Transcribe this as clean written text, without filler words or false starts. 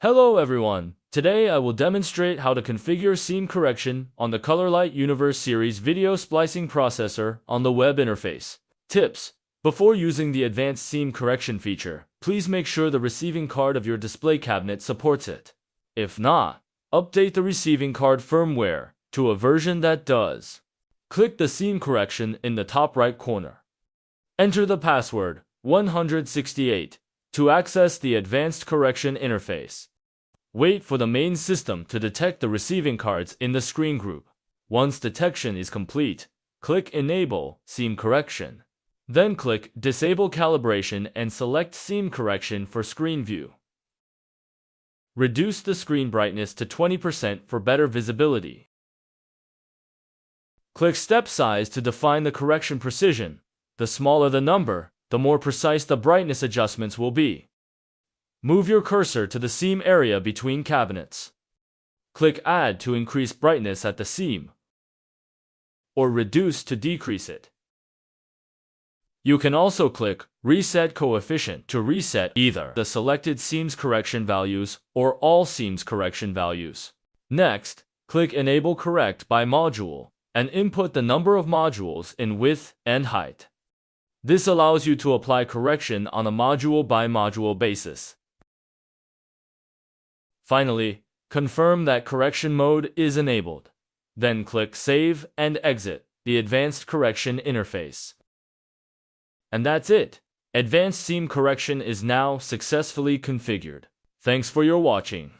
Hello everyone! Today I will demonstrate how to configure seam correction on the Colorlight Universe series video splicing processor on the web interface. Tips: before using the advanced seam correction feature, please make sure the receiving card of your display cabinet supports it. If not, update the receiving card firmware to a version that does. Click the seam correction in the top right corner. Enter the password 168 to access the advanced correction interface. Wait for the main system to detect the receiving cards in the screen group. Once detection is complete, click Enable Seam Correction. Then click Disable Calibration and select Seam Correction for screen view. Reduce the screen brightness to 20% for better visibility. Click Step Size to define the correction precision. The smaller the number, the more precise the brightness adjustments will be. Move your cursor to the seam area between cabinets. Click Add to increase brightness at the seam, or Reduce to decrease it. You can also click Reset Coefficient to reset either the selected seams correction values or all seams correction values. Next, click Enable Correct by Module and input the number of modules in width and height. This allows you to apply correction on a module-by-module basis. Finally, confirm that correction mode is enabled. Then click Save and exit the Advanced Correction interface. And that's it. Advanced Seam Correction is now successfully configured. Thanks for your watching.